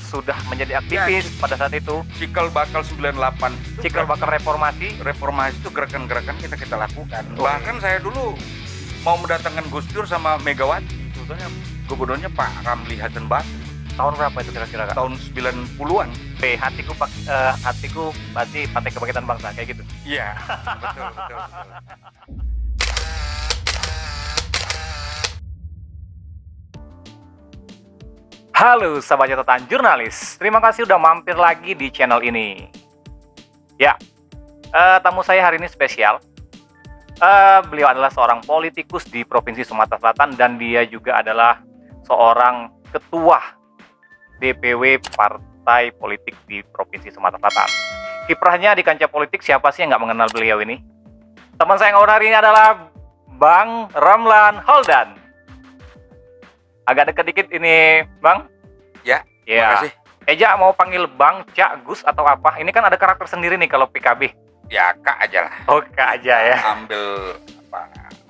sudah menjadi aktivis pada saat itu. Cikal bakal 98 itu Cikal bakal reformasi. Reformasi itu gerakan-gerakan kita lakukan. Bahkan saya dulu mau mendatangkan Gus Dur sama Megawati, sebetulnya gubernurnya Pak Ramli Hasan Basri. Tahun berapa itu kira-kira, Kak? Tahun 90-an. Hatiku berarti Partai Kebangkitan Bangsa, kayak gitu. Iya, betul. Halo sahabat catatan jurnalis, terima kasih udah mampir lagi di channel ini. Ya, tamu saya hari ini spesial. Beliau adalah seorang politikus di Provinsi Sumatera Selatan dan dia juga adalah seorang ketua DPW partai politik di Provinsi Sumatera Selatan. Kiprahnya di kancah politik, siapa sih yang nggak mengenal beliau ini? Teman saya yang ngobrol hari ini adalah Bang Ramlan Holdan. Agak deket dikit ini, Bang. Ya, ya. Terima kasih. Eja mau panggil Bang, Cak, Gus, atau apa? Ini kan ada karakter sendiri nih kalau PKB. Ya, Kak aja lah. Oh, Kak aja ya. Ambil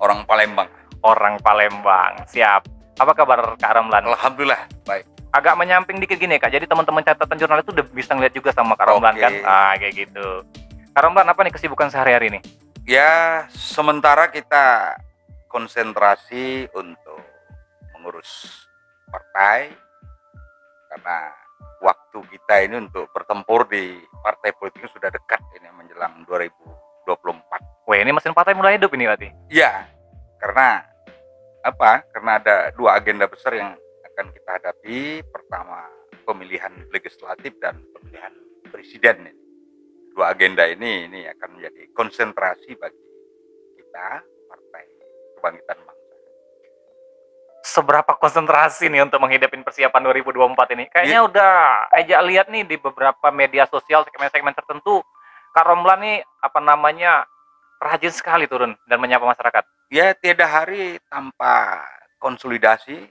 orang Palembang. Orang Palembang, siap. Apa kabar Kak Ramlan? Alhamdulillah, baik. Agak menyamping dikit gini, Kak. Jadi teman-teman catatan jurnalis itu udah bisa ngeliat juga sama Kak Ramlan kan? Ah, kayak gitu. Kak Ramlan, apa nih kesibukan sehari-hari nih? Ya, sementara kita konsentrasi untuk mengurus partai karena waktu kita ini untuk bertempur di partai politik sudah dekat ini menjelang 2024. Wah, ini mesin partai mulai hidup ini berarti? Iya, karena apa? Karena ada dua agenda besar yang akan kita hadapi. Pertama, pemilihan legislatif dan pemilihan presiden. Dua agenda ini akan menjadi konsentrasi bagi kita Partai Kebangkitan Bangsa. Seberapa konsentrasi nih untuk menghidapin persiapan 2024 ini? Kayaknya udah Eja lihat nih di beberapa media sosial segmen-segmen tertentu, Kak Ramlan nih rajin sekali turun dan menyapa masyarakat. Ya, tiada hari tanpa konsolidasi,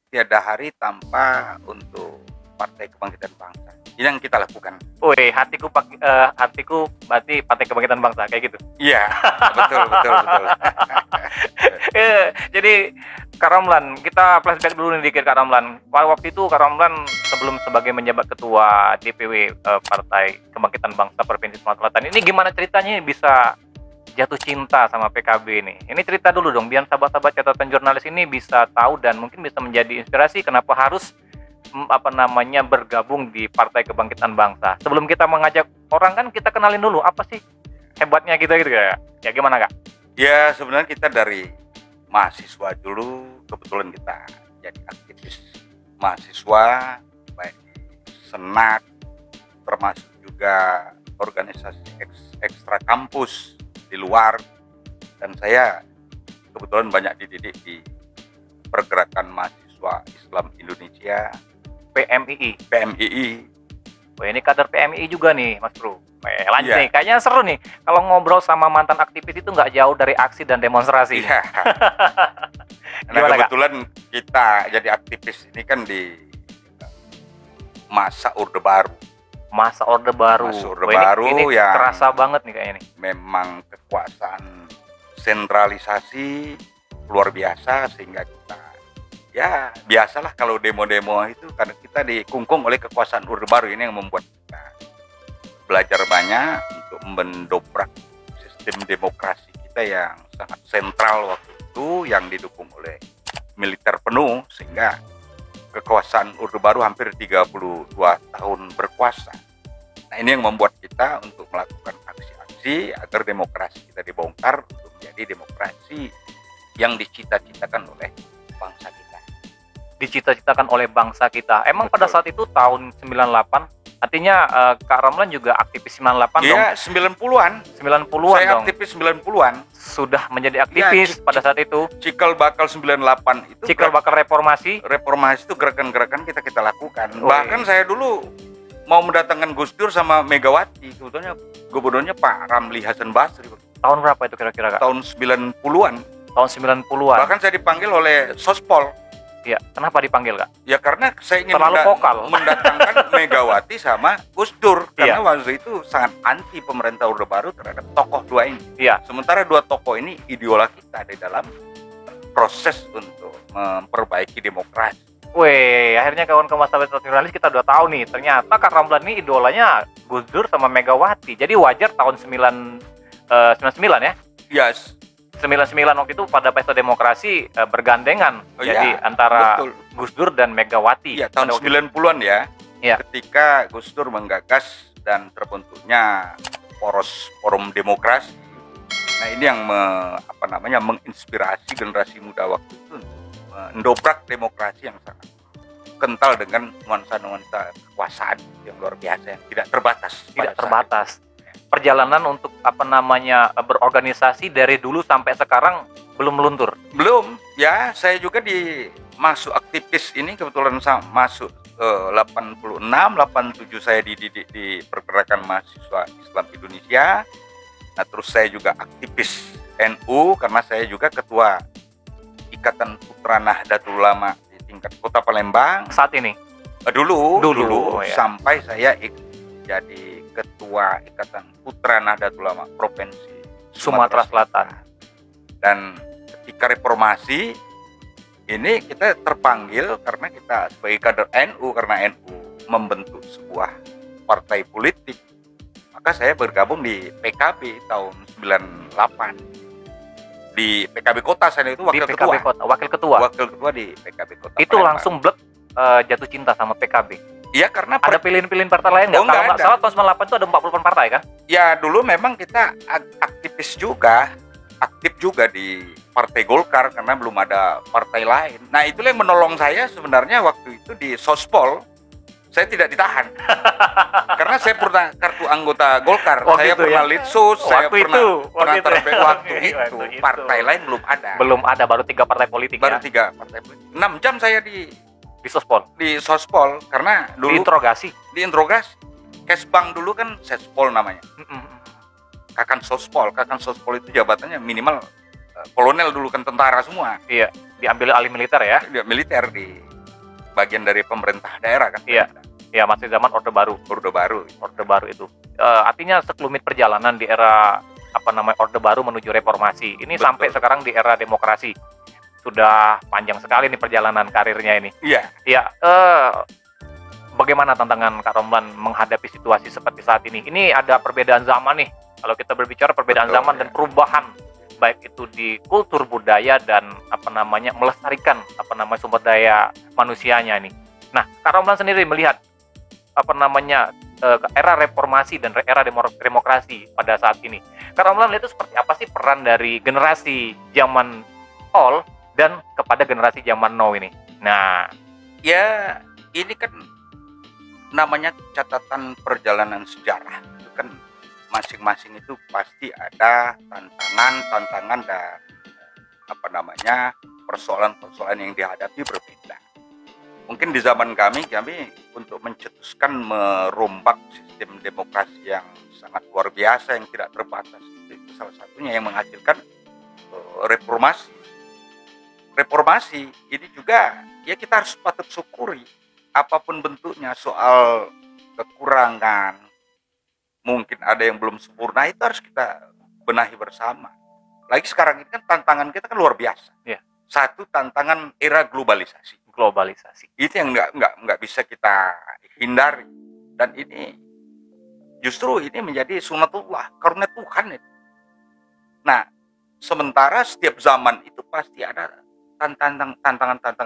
tiada hari tanpa untuk Partai Kebangkitan Bangsa. Ini yang kita lakukan. Woi, hatiku berarti Partai Kebangkitan Bangsa, kayak gitu. Iya, betul. Jadi Kak Ramlan, kita flashback dulu nih dikit Kak Ramlan. Waktu itu Kak Ramlan sebelum sebagai menjabat ketua DPW Partai Kebangkitan Bangsa Provinsi Sumatera Selatan, ini gimana ceritanya bisa jatuh cinta sama PKB ini? Ini cerita dulu dong, biar sahabat-sahabat catatan jurnalis ini bisa tahu dan mungkin bisa menjadi inspirasi kenapa harus bergabung di Partai Kebangkitan Bangsa. Sebelum kita mengajak orang kan kita kenalin dulu apa sih hebatnya kita gitu ya. Ya gimana Kak? Ya, sebenarnya kita dari mahasiswa dulu, kebetulan kita jadi aktivis mahasiswa baik di Senak termasuk juga organisasi ekstra kampus di luar, dan saya kebetulan banyak dididik di pergerakan mahasiswa Islam Indonesia PMII. Wah, ini kader PMII juga nih Mas Bro. Lanjut ya. Nih, kayaknya seru nih kalau ngobrol sama mantan aktivis itu nggak jauh dari aksi dan demonstrasi. Ya. Nah, kebetulan kita jadi aktivis ini kan di masa Orde Baru. Masa Orde Baru. Ini yang terasa banget nih kayaknya nih. Memang kekuasaan sentralisasi luar biasa sehingga kita ya biasalah kalau demo-demo itu karena kita dikungkung oleh kekuasaan Orde Baru ini yang membuat kita belajar banyak untuk mendobrak sistem demokrasi kita yang sangat sentral waktu itu yang didukung oleh militer penuh sehingga kekuasaan Orde Baru hampir 32 tahun berkuasa. Nah, ini yang membuat kita untuk melakukan aksi-aksi agar demokrasi kita dibongkar untuk menjadi demokrasi yang dicita-citakan oleh bangsa kita. Dicita-citakan oleh bangsa kita. Emang betul. Pada saat itu tahun 98, artinya Kak Ramlan juga aktivis 98 dong? Iya, 90-an. 90-an saya dong? aktivis 90-an. Sudah menjadi aktivis pada saat itu? Cikal bakal 98 itu. Cikal bakal reformasi? Reformasi itu gerakan-gerakan kita lakukan. Bahkan saya dulu mau mendatangkan Gus Dur sama Megawati, sebetulnya gubernurnya Pak Ramli Hasan Basri. Tahun berapa itu kira-kira Kak? Tahun 90-an. Tahun 90-an? Bahkan saya dipanggil oleh Sospol. Ya, kenapa dipanggil Kak? Ya karena saya ingin mendatangkan Megawati sama Gus Dur. Karena waktu itu sangat anti pemerintah Orde Baru terhadap tokoh dua ini. Iya. Sementara dua tokoh ini idola kita di dalam proses untuk memperbaiki demokrasi. Weh, akhirnya kawan-kawan sahabat jurnalis kita udah tahu nih, ternyata Kak Ramlan ini idolanya Gus Dur sama Megawati. Jadi wajar tahun 99 ya. Yes. 99 waktu itu pada pesta demokrasi bergandengan. Oh, jadi iya, antara betul. Gus Dur dan Megawati. Iya, tahun 90-an ya. Iya. Ketika Gus Dur menggagas dan terbentuknya poros forum demokrasi. Nah, ini yang menginspirasi generasi muda waktu itu untuk mendobrak demokrasi yang sangat kental dengan nuansa-nuansa kekuasaan yang luar biasa yang tidak terbatas. Tidak terbatas. Perjalanan untuk berorganisasi dari dulu sampai sekarang belum meluntur. Belum, ya saya juga masuk aktivis ini kebetulan masuk 86, 87 saya dididik di pergerakan mahasiswa Islam Indonesia. Nah, terus saya juga aktivis NU karena saya juga ketua Ikatan Putra Nahdlatul Ulama di tingkat Kota Palembang. Saat ini? Dulu ya. Sampai saya jadi ketua Ikatan Putra Nahdlatul Ulama Provinsi Sumatera Selatan. Dan ketika reformasi ini kita terpanggil karena kita sebagai kader NU, karena NU membentuk sebuah partai politik. Maka saya bergabung di PKB tahun 98. Di PKB Kota saya itu wakil ketua. Wakil ketua. Wakil ketua di PKB Kota. Itu Palembang. langsung blek jatuh cinta sama PKB. Iya, karena ada pilihan-pilihan partai lain nggak? Kalau nggak salah tahun 98 itu ada 48 partai kan? Ya, dulu memang kita aktif juga di Partai Golkar karena belum ada partai lain. Nah, itulah yang menolong saya sebenarnya waktu itu di Sospol. Saya tidak ditahan karena saya pernah kartu anggota Golkar, saya pernah Litsus, saya pernah terbaik waktu itu. Partai lain belum ada, baru 3 partai politik. Baru 3 partai politik. 6 jam saya di Sospol. Di Sospol karena dulu diinterogasi. Kesbang dulu kan Sespol namanya. Kakan Sospol itu jabatannya minimal kolonel dulu kan, tentara semua. Iya, diambil alih militer ya. Militer di bagian dari pemerintah daerah kan. Iya. Ya, masih zaman Orde Baru itu. Artinya sekelumit perjalanan di era Orde Baru menuju reformasi. Ini betul. Sampai sekarang di era demokrasi. Sudah panjang sekali nih perjalanan karirnya ini. Iya. Ya, bagaimana tantangan Kak Ramlan menghadapi situasi seperti saat ini? Ini ada perbedaan zaman nih. Kalau kita berbicara perbedaan betul, zaman ya. Dan perubahan baik itu di kultur budaya dan melestarikan sumber daya manusianya nih. Nah, Kak Ramlan sendiri melihat era reformasi dan era demokrasi pada saat ini. Kak Ramlan melihat itu seperti apa sih peran dari generasi zaman old dan kepada generasi zaman now ini? Nah, ya ini kan namanya catatan perjalanan sejarah. Itu kan masing-masing itu pasti ada tantangan dan persoalan-persoalan yang dihadapi berbeda. Mungkin di zaman kami untuk mencetuskan merombak sistem demokrasi yang sangat luar biasa yang tidak terbatas, itu salah satunya yang menghasilkan reformasi. Reformasi ini juga ya kita harus patut syukuri apapun bentuknya. Soal kekurangan, mungkin ada yang belum sempurna, itu harus kita benahi bersama. Lagi sekarang ini kan tantangan kita kan luar biasa. Ya. Satu, tantangan era globalisasi. Itu yang nggak bisa kita hindari. Dan ini justru ini menjadi sunatullah, karunia Tuhan itu. Nah, sementara setiap zaman itu pasti ada tantangan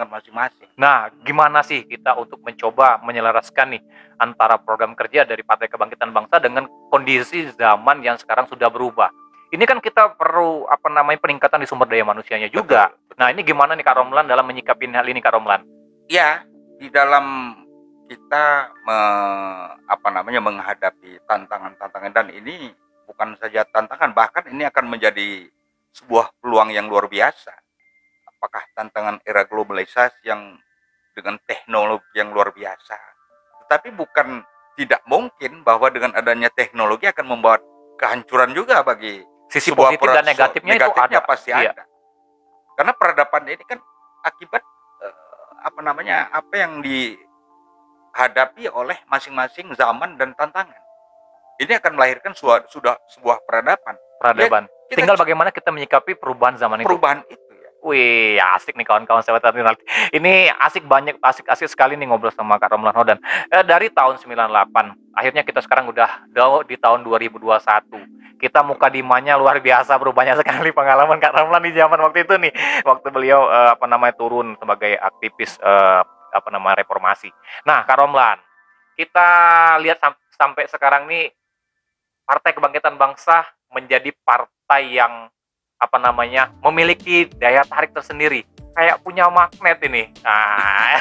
masing-masing. Nah, gimana sih kita untuk mencoba menyelaraskan nih antara program kerja dari Partai Kebangkitan Bangsa dengan kondisi zaman yang sekarang sudah berubah? Ini kan kita perlu peningkatan di sumber daya manusianya juga. Betul. Nah, ini gimana nih Kak Ramlan dalam menyikapi hal ini, Kak Ramlan? Ya, di dalam kita menghadapi tantangan-tantangan, dan ini bukan saja tantangan, bahkan ini akan menjadi sebuah peluang yang luar biasa. Apakah tantangan era globalisasi yang dengan teknologi yang luar biasa? Tetapi bukan tidak mungkin bahwa dengan adanya teknologi akan membawa kehancuran juga bagi sisi positif dan negatifnya itu ada. Pasti iya. Ada. Karena peradaban ini kan akibat apa yang dihadapi oleh masing-masing zaman dan tantangan. Ini akan melahirkan sebuah peradaban. Ya, tinggal bagaimana kita menyikapi perubahan zaman itu. Perubahan itu ya. Wih, asik nih kawan-kawan sahabat jurnalis. Ini asik sekali nih ngobrol sama Kak Romlan Hodan. Dari tahun 98, akhirnya kita sekarang udah di tahun 2021. Kita muka dimanya luar biasa, bro. Banyak sekali pengalaman Kak Romlan di zaman waktu itu nih. Waktu beliau turun sebagai aktivis reformasi. Nah, Kak Romlan, kita lihat sampai sekarang nih Partai Kebangkitan Bangsa menjadi partai yang memiliki daya tarik tersendiri, kayak punya magnet ini. Nah,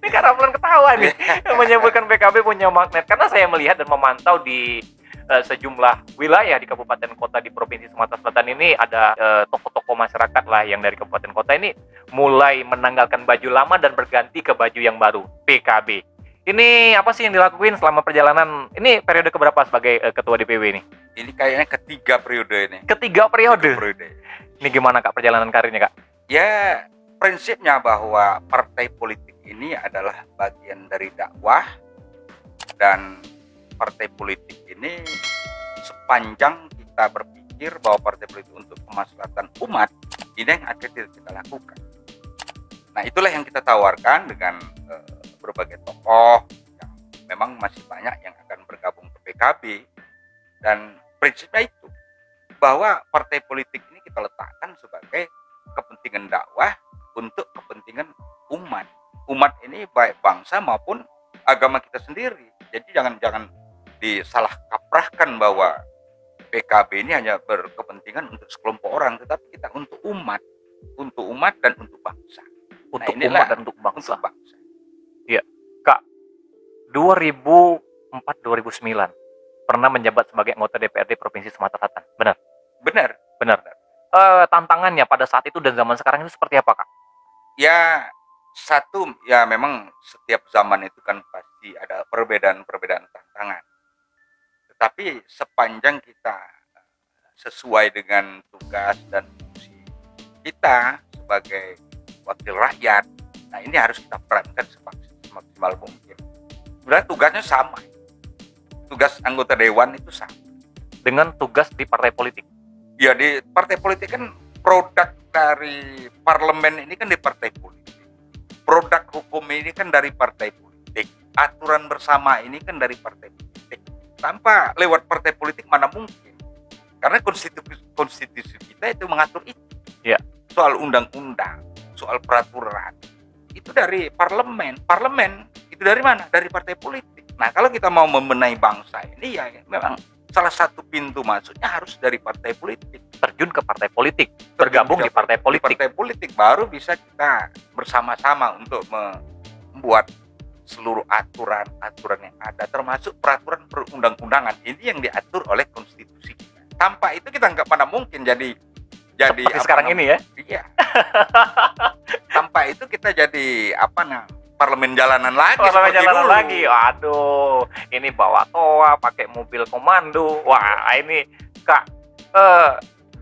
ini Kak Ramlan ketawa nih menyebutkan PKB punya magnet, karena saya melihat dan memantau di sejumlah wilayah di kabupaten kota di provinsi Sumatera Selatan ini ada tokoh-tokoh masyarakat lah yang dari kabupaten kota ini mulai menanggalkan baju lama dan berganti ke baju yang baru, PKB. Ini apa sih yang dilakuin selama perjalanan? Ini periode keberapa sebagai ketua DPW ini? Ini kayaknya ketiga periode ini. Ketiga periode. Ini gimana Kak perjalanan karirnya Kak? Ya, prinsipnya bahwa partai politik ini adalah bagian dari dakwah, dan partai politik ini sepanjang kita berpikir bahwa partai politik untuk kemaslahatan umat, ini yang akan kita lakukan. Nah, itulah yang kita tawarkan dengan berbagai tokoh yang memang masih banyak yang akan bergabung ke PKB, dan prinsipnya itu bahwa partai politik ini kita letakkan sebagai kepentingan dakwah untuk kepentingan umat ini, baik bangsa maupun agama kita sendiri. Jadi jangan disalah kaprahkan bahwa PKB ini hanya berkepentingan untuk sekelompok orang, tetapi kita untuk umat dan untuk bangsa. Untuk umat dan untuk bangsa. Iya, Kak. 2004-2009 pernah menjabat sebagai anggota DPRD Provinsi Sumatera Selatan. Benar. Tantangannya pada saat itu dan zaman sekarang itu seperti apa, Kak? Ya, memang setiap zaman itu kan pasti ada perbedaan tantangan. Tetapi sepanjang kita sesuai dengan tugas dan fungsi kita sebagai wakil rakyat, nah ini harus kita perankan semaksimal mungkin. Sebenarnya tugasnya sama. Tugas anggota dewan itu sama dengan tugas di partai politik. Ya, di partai politik kan produk dari parlemen ini kan di partai politik. Produk hukum ini kan dari partai politik. Aturan bersama ini kan dari partai politik. Tanpa lewat partai politik mana mungkin? Karena konstitusi kita itu mengatur itu. Ya. Soal undang-undang, soal peraturan itu dari parlemen. Parlemen itu dari mana? Dari partai politik. Nah, kalau kita mau membenahi bangsa ini, ya memang salah satu pintu masuknya harus dari partai politik. Terjun ke partai politik, bergabung di partai politik. Di partai politik baru bisa kita bersama-sama untuk membuat seluruh aturan yang ada, termasuk peraturan perundang-undangan ini yang diatur oleh konstitusi kita. Tanpa itu kita nggak pada mungkin jadi seperti sekarang ini ya. Iya. Tanpa itu kita jadi parlemen jalanan lagi. Aduh, ini bawa toa, pakai mobil komando. Wah, ini Kak,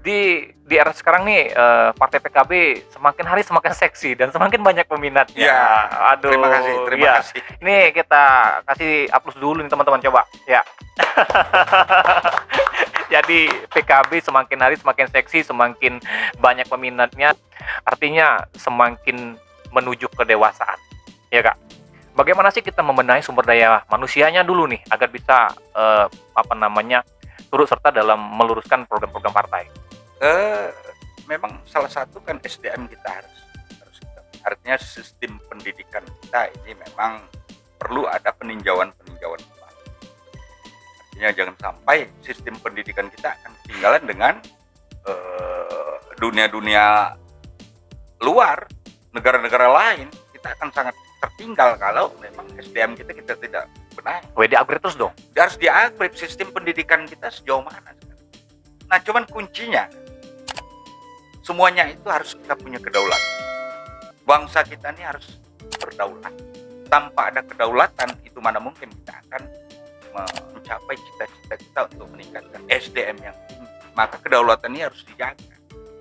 di era sekarang nih partai PKB semakin hari semakin seksi dan semakin banyak peminatnya. Ya, aduh. Terima kasih. Ini kita kasih aplaus dulu nih teman-teman, coba. Ya. Jadi PKB semakin hari semakin seksi, semakin banyak peminatnya. Artinya semakin menuju kedewasaan. Ya Kak, bagaimana sih kita membenahi sumber daya manusianya dulu nih agar bisa turut serta dalam meluruskan program-program partai? Memang salah satu kan SDM kita harus kita. Artinya sistem pendidikan kita ini memang perlu ada peninjauan kembali. Artinya jangan sampai sistem pendidikan kita akan ketinggalan dengan dunia-dunia luar, negara-negara lain. Kita akan sangat tertinggal kalau memang SDM kita tidak benar. Di-upgrade terus dong. Harus di-upgrade sistem pendidikan kita sejauh mana. Nah, cuman kuncinya semuanya itu harus kita punya kedaulatan. Bangsa kita ini harus berdaulat. Tanpa ada kedaulatan itu mana mungkin kita akan mencapai cita-cita kita untuk meningkatkan SDM yang tinggi. Maka kedaulatan ini harus dijaga.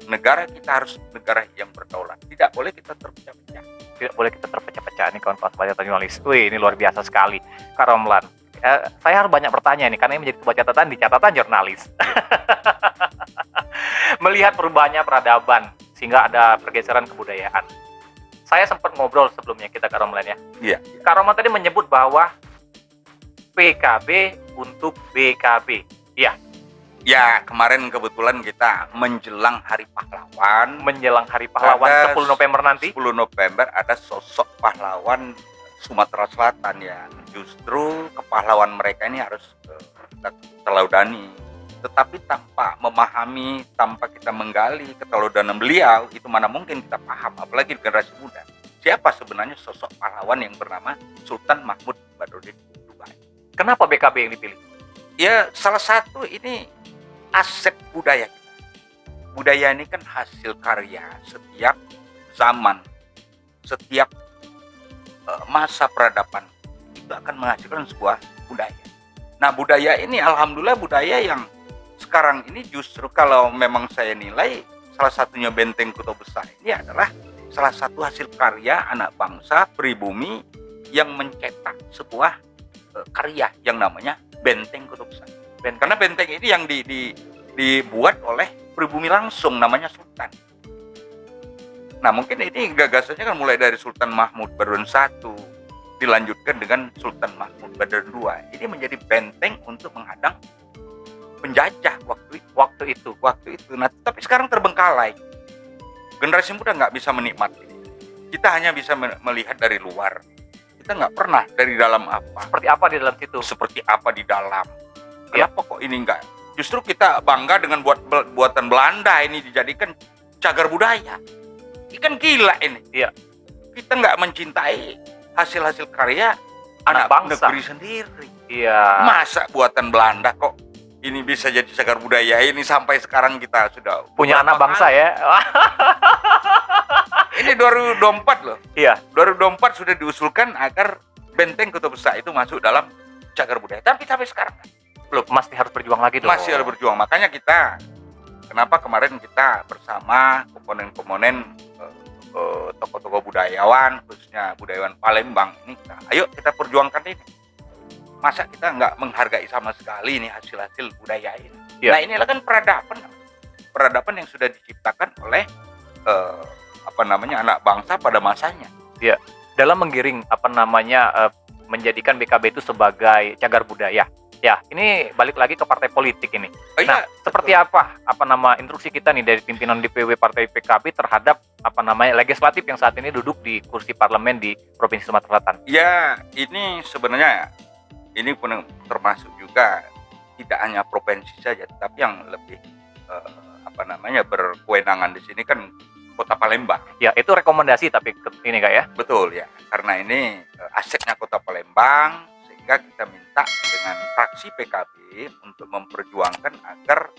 Negara kita harus negara yang berdaulat. Tidak boleh kita terpecah-pecah. Nih kawan-kawan jurnalis. Wih, ini luar biasa sekali, Kak Romlan. Saya harus banyak bertanya nih karena ini menjadi sebuah catatan di catatan jurnalis. melihat perubahannya peradaban sehingga ada pergeseran kebudayaan. Saya sempat ngobrol sebelumnya kita Kak Romlan ya. Iya. Kak Romlan tadi menyebut bahwa PKB untuk BKB. Iya. Ya, kemarin kebetulan kita menjelang Hari Pahlawan. Menjelang Hari Pahlawan Ada 10 November nanti. 10 November ada sosok pahlawan Sumatera Selatan ya. Justru kepahlawan mereka ini harus kita telaudani. Tetapi tanpa memahami, tanpa kita menggali keteladanan beliau, itu mana mungkin kita paham, apalagi generasi muda. Siapa sebenarnya sosok pahlawan yang bernama Sultan Mahmud Badruddin Dubai? Kenapa BKB yang dipilih? Ya, salah satu ini aset budaya kita. Budaya ini kan hasil karya setiap zaman, setiap masa peradaban itu akan menghasilkan sebuah budaya. Nah, budaya ini alhamdulillah budaya yang sekarang ini justru kalau memang saya nilai salah satunya Benteng Kota Besar ini adalah salah satu hasil karya anak bangsa pribumi yang mencetak sebuah karya yang namanya Benteng Kota Besar. Karena benteng ini yang dibuat oleh pribumi langsung, namanya Sultan. Nah, mungkin ini gagasannya kan mulai dari Sultan Mahmud Badruddin I, dilanjutkan dengan Sultan Mahmud Badruddin II. Ini menjadi benteng untuk menghadang penjajah waktu itu. Nah, tapi sekarang terbengkalai. Generasi muda nggak bisa menikmati. Kita hanya bisa melihat dari luar. Kita nggak pernah dari dalam apa. Seperti apa di dalam situ? Seperti apa di dalam. Kenapa kok ini enggak? Justru kita bangga dengan buatan Belanda ini dijadikan cagar budaya. Ini kan gila ini. Iya. Kita nggak mencintai hasil-hasil karya anak bangsa negeri sendiri. Iya. Masa buatan Belanda kok ini bisa jadi cagar budaya ini sampai sekarang kita sudah punya anak bangsa ya. Ini 2024 loh. Iya. 2024 sudah diusulkan agar Benteng Kota Besar itu masuk dalam cagar budaya. Tapi sampai sekarang belum. Masih harus berjuang lagi dong. Masih harus berjuang. Makanya kenapa kemarin kita bersama komponen-komponen tokoh-tokoh budayawan, khususnya budayawan Palembang ini, ayo kita perjuangkan ini. Masa kita nggak menghargai sama sekali ini hasil-hasil budaya ini? Ya. Nah, inilah kan peradaban yang sudah diciptakan oleh anak bangsa pada masanya. Ya. Dalam menggiring menjadikan BKB itu sebagai cagar budaya. Ya, ini balik lagi ke partai politik ini. Oh, nah, iya, seperti apa instruksi kita nih dari pimpinan DPW Partai PKB terhadap legislatif yang saat ini duduk di kursi parlemen di Provinsi Sumatera Selatan? Ya, ini sebenarnya ini pun termasuk juga tidak hanya provinsi saja, tapi yang lebih berkewenangan di sini kan Kota Palembang. Ya, itu rekomendasi tapi ini Kak ya. Betul ya, karena ini asetnya Kota Palembang, sehingga kita minta dengan fraksi PKB untuk memperjuangkan agar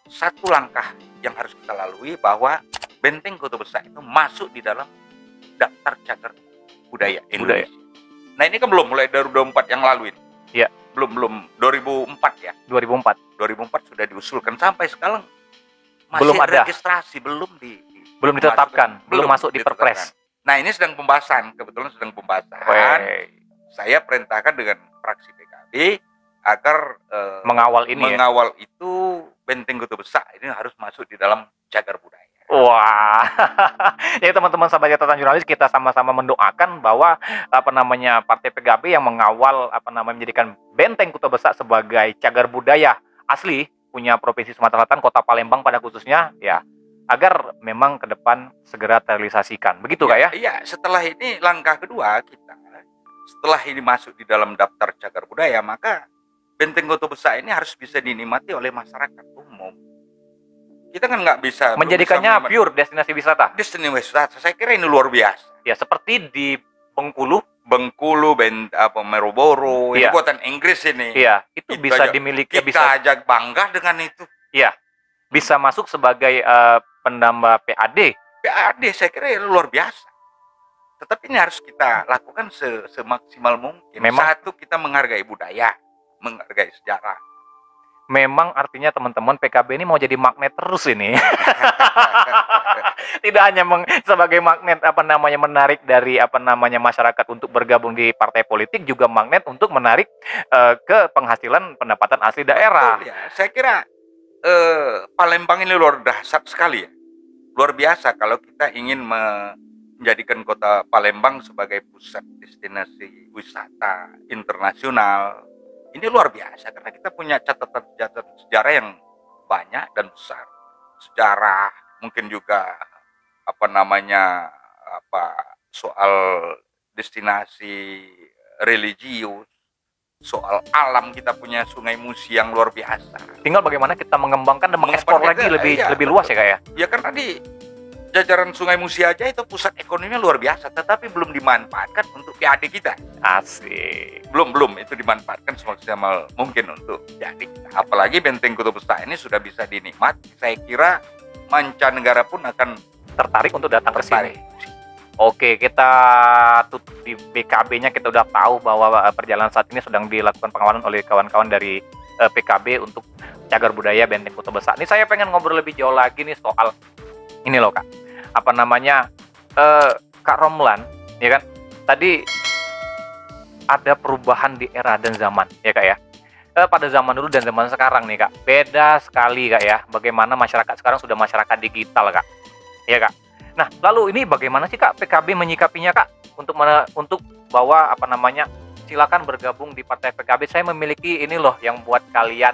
satu langkah yang harus kita lalui bahwa Benteng Kota Besar itu masuk di dalam daftar cagar budaya Indonesia. Nah, ini kan belum, mulai dari 2024 yang lalu ini. Iya. Belum 2004 ya. 2004 sudah diusulkan, sampai sekarang masih belum ada registrasi, belum ditetapkan, belum masuk di Perpres. Nah, ini sedang pembahasan, kebetulan sedang pembahasan. Saya perintahkan dengan fraksi PKB agar mengawal itu Benteng Kota Besar ini harus masuk di dalam cagar budaya. Wah, ya teman-teman sahabat catatan jurnalis, kita sama-sama mendoakan bahwa partai PKB yang mengawal menjadikan Benteng Kota Besar sebagai cagar budaya asli punya Provinsi Sumatera Selatan, Kota Palembang pada khususnya, ya agar memang ke depan segera terrealisasikan. Begitu Kak ya? Iya, setelah ini langkah kedua kita, setelah ini masuk di dalam daftar cagar budaya, maka Benteng Kota Besar ini harus bisa dinikmati oleh masyarakat umum. Kita kan nggak bisa menjadikannya pure destinasi wisata. Destinasi wisata, saya kira ini luar biasa. Ya, seperti di Bengkulu, Maroboro, ini buatan Inggris ini. Iya, itu bisa dimiliki. Kita ajak bangga dengan itu. Iya, bisa masuk sebagai penambah PAD. PAD saya kira luar biasa. Tetapi ini harus kita lakukan semaksimal mungkin. Memang, satu, kita menghargai budaya, menghargai sejarah. Memang artinya teman-teman PKB ini mau jadi magnet terus ini. Tidak hanya sebagai magnet menarik dari masyarakat untuk bergabung di partai politik, juga magnet untuk menarik ke penghasilan pendapatan asli daerah. Betul, ya. Saya kira Palembang ini luar dahsyat sekali ya. Luar biasa kalau kita ingin menjadikan kota Palembang sebagai pusat destinasi wisata internasional. Ini luar biasa karena kita punya catatan sejarah yang banyak dan besar. Sejarah, mungkin juga soal destinasi religius, soal alam, kita punya Sungai Musi yang luar biasa. Tinggal bagaimana kita mengembangkan dan mengekspor lagi lebih luas ya Kak ya? Ya karena di jajaran Sungai Musi aja itu pusat ekonominya luar biasa, tetapi belum dimanfaatkan untuk PAD kita. Asik. Belum itu dimanfaatkan semaksimal mungkin untuk PAD kita. Apalagi Benteng Kutub Besar ini sudah bisa dinikmati. Saya kira mancanegara pun akan tertarik untuk datang ke sini. Oke, kita tutup di BKB-nya. Kita udah tahu bahwa perjalanan saat ini sedang dilakukan pengawalan oleh kawan-kawan dari PKB untuk cagar budaya Benteng Kutub Besar. Ini saya pengen ngobrol lebih jauh lagi nih soal ini loh Kak. Kak Romlan, ya kan? Tadi ada perubahan di era dan zaman, ya Kak ya. Pada zaman dulu dan zaman sekarang nih Kak, beda sekali Kak ya. Bagaimana masyarakat sekarang sudah masyarakat digital Kak, ya Kak. Nah, lalu ini bagaimana sih Kak PKB menyikapinya Kak untuk bahwa silakan bergabung di partai PKB. Saya memiliki ini loh yang buat kalian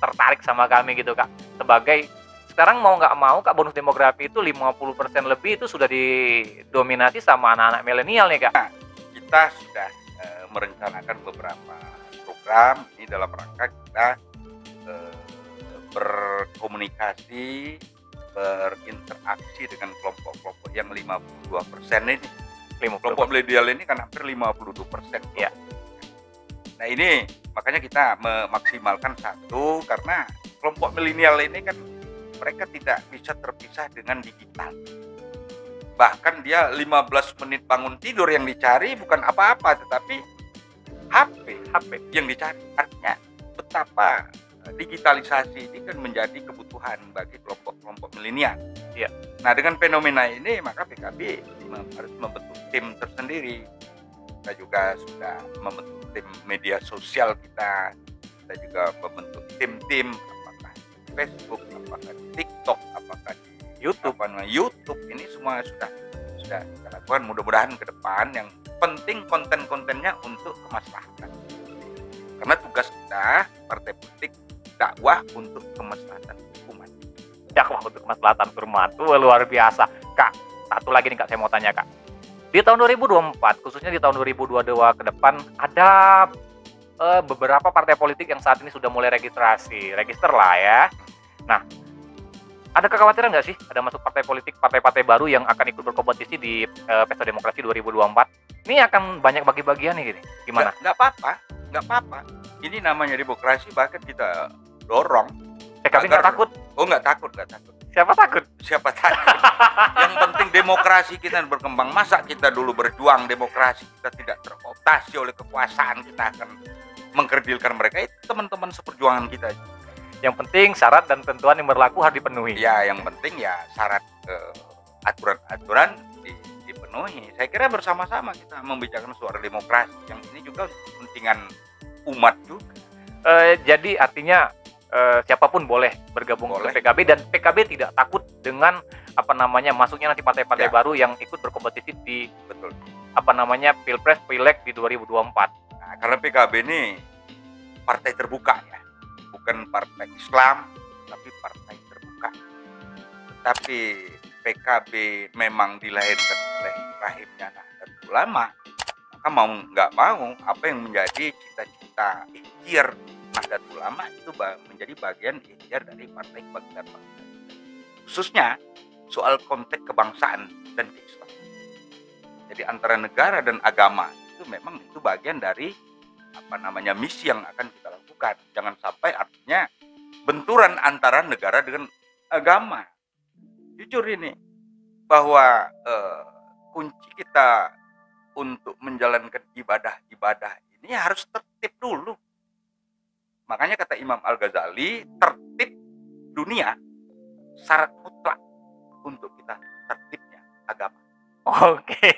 tertarik sama kami gitu Kak. Sebagai sekarang mau nggak mau Kak, bonus demografi itu 50% lebih itu sudah didominasi sama anak-anak milenial nih Kak. Nah, kita sudah merencanakan beberapa program ini dalam rangka kita berkomunikasi, berinteraksi dengan kelompok-kelompok yang 52% ini. Kelompok milenial ini kan hampir 52%. Ya. Nah ini makanya kita memaksimalkan satu, karena kelompok milenial ini kan mereka tidak bisa terpisah dengan digital. Bahkan dia 15 menit bangun tidur yang dicari bukan apa-apa, tetapi HP yang dicari. Artinya betapa digitalisasi ini kan menjadi kebutuhan bagi kelompok-kelompok milenial. Ya. Nah dengan fenomena ini maka PKB harus membentuk tim tersendiri. Kita juga sudah membentuk tim media sosial kita juga membentuk tim-tim, apakah di Facebook, apakah di TikTok, apakah di YouTube. Ini semua sudah kita lakukan. Mudah-mudahan ke depan yang penting konten-kontennya untuk kemaslahatan. Karena tugas kita partai politik dakwah untuk kemaslahatan umat. Dakwah untuk kemaslahatan umat. Luar biasa. Kak, satu lagi nih Kak, saya mau tanya Kak. Di tahun 2024, khususnya di tahun 2022 ke depan, ada beberapa partai politik yang saat ini sudah mulai register lah ya. Nah, ada kekhawatiran nggak sih ada masuk partai-partai baru yang akan ikut berkompetisi di Pesta Demokrasi 2024? Ini akan banyak bagi-bagian nih gini. Gimana? Nggak apa-apa. Ini namanya demokrasi, bahkan kita dorong. PKB nggak takut? Oh nggak takut. Siapa takut? Yang penting demokrasi kita berkembang. Masa kita dulu berjuang demokrasi kita tidak terkooptasi oleh kekuasaan, kita akan mengkerdilkan mereka? Itu teman-teman seperjuangan kita. Yang penting syarat dan ketentuan yang berlaku harus dipenuhi. Ya, yang penting ya syarat aturan-aturan dipenuhi. Saya kira bersama-sama kita membicarakan suara demokrasi. Yang ini juga kepentingan umat juga. Jadi artinya siapapun boleh bergabung ke PKB, dan PKB tidak takut dengan masuknya nanti partai-partai baru yang ikut berkompetisi di Pilpres Pileg di 2024. Nah, karena PKB ini partai terbuka ya. Bukan partai Islam, tapi partai terbuka. Tetapi PKB memang dilahirkan oleh rahimnya Nahdlatul Ulama, maka mau nggak mau apa yang menjadi cita-cita ikhtiar Nahdlatul Ulama itu menjadi bagian ikhtiar dari Partai Kebangkitan Bangsa. Khususnya soal konteks kebangsaan dan keislaman. Jadi antara negara dan agama itu memang itu bagian dari misi yang akan kita lakukan. Jangan sampai artinya benturan antara negara dengan agama. Jujur ini bahwa kunci kita untuk menjalankan ibadah ini harus tertib dulu. Makanya kata Imam Al-Ghazali, tertib dunia syarat mutlak untuk kita tertibnya agama. Oke.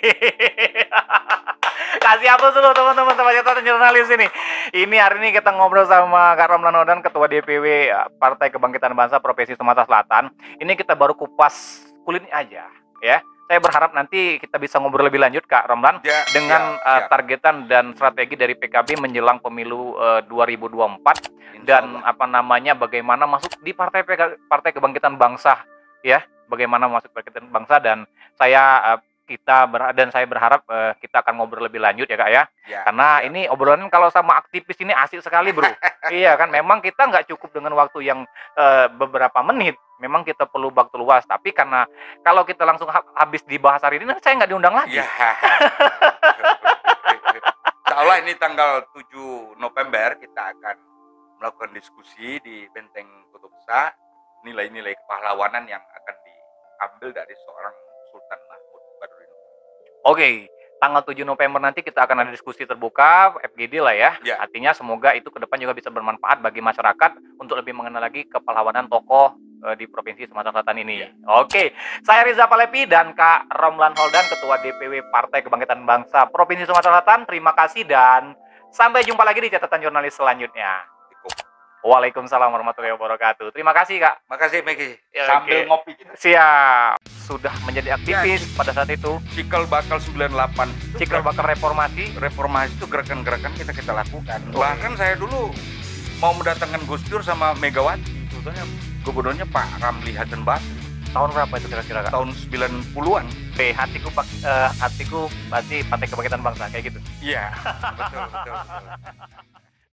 Kasih aplaus dulu teman-teman jurnalis ini. Ini hari ini kita ngobrol sama Kak Romlan Holdan, Ketua DPW Partai Kebangkitan Bangsa Provinsi Sumatera Selatan. Ini kita baru kupas kulitnya aja, ya. Saya berharap nanti kita bisa ngobrol lebih lanjut, Kak Romlan, Ya, dengan siap. targetan dan strategi dari PKB menjelang pemilu 2024 Insya dan Allah. bagaimana masuk di Partai Kebangkitan Bangsa, ya. Bagaimana masuk Partai Kebangkitan Bangsa dan saya saya berharap kita akan ngobrol lebih lanjut ya, Kak ya. Ya, Karena siap. ini obrolan kalau sama aktivis ini asik sekali, Bro. Iya kan, memang kita nggak cukup dengan waktu yang beberapa menit. Memang kita perlu waktu luas. Tapi karena kalau kita langsung habis dibahas hari ini, saya nggak diundang lagi. Ya. Insya Allah ini tanggal 7 November kita akan melakukan diskusi di Benteng Kutubsa, nilai-nilai kepahlawanan yang akan diambil dari seorang Sultan Mahmud Badurin. Oke, tanggal 7 November nanti kita akan ada diskusi terbuka, FGD lah ya. Ya. Artinya semoga itu ke depan juga bisa bermanfaat bagi masyarakat untuk lebih mengenal lagi kepahlawanan tokoh di Provinsi Sumatera Selatan ini. Ya. Oke, saya Riza Palepi dan Kak Romlan Holdan, Ketua DPW Partai Kebangkitan Bangsa Provinsi Sumatera Selatan. Terima kasih dan sampai jumpa lagi di catatan jurnalis selanjutnya. Waalaikumsalam warahmatullahi wabarakatuh. Terima kasih, Kak. Makasih Megi. Ya, Sambil oke. ngopi kita. Siap. Sudah menjadi aktivis pada saat itu. Cikal bakal 98 itu Cikal bakal reformasi. reformasi itu gerakan-gerakan kita lakukan. Oh. Bahkan saya dulu mau mendatangkan Gus Dur sama Megawati, sebetulnya gubernurnya Pak Ramli Hasan Basri Tahun berapa itu kira-kira, Kak? tahun 90-an. Hatiku pasti Partai Kebangkitan Bangsa kayak gitu. Iya, betul.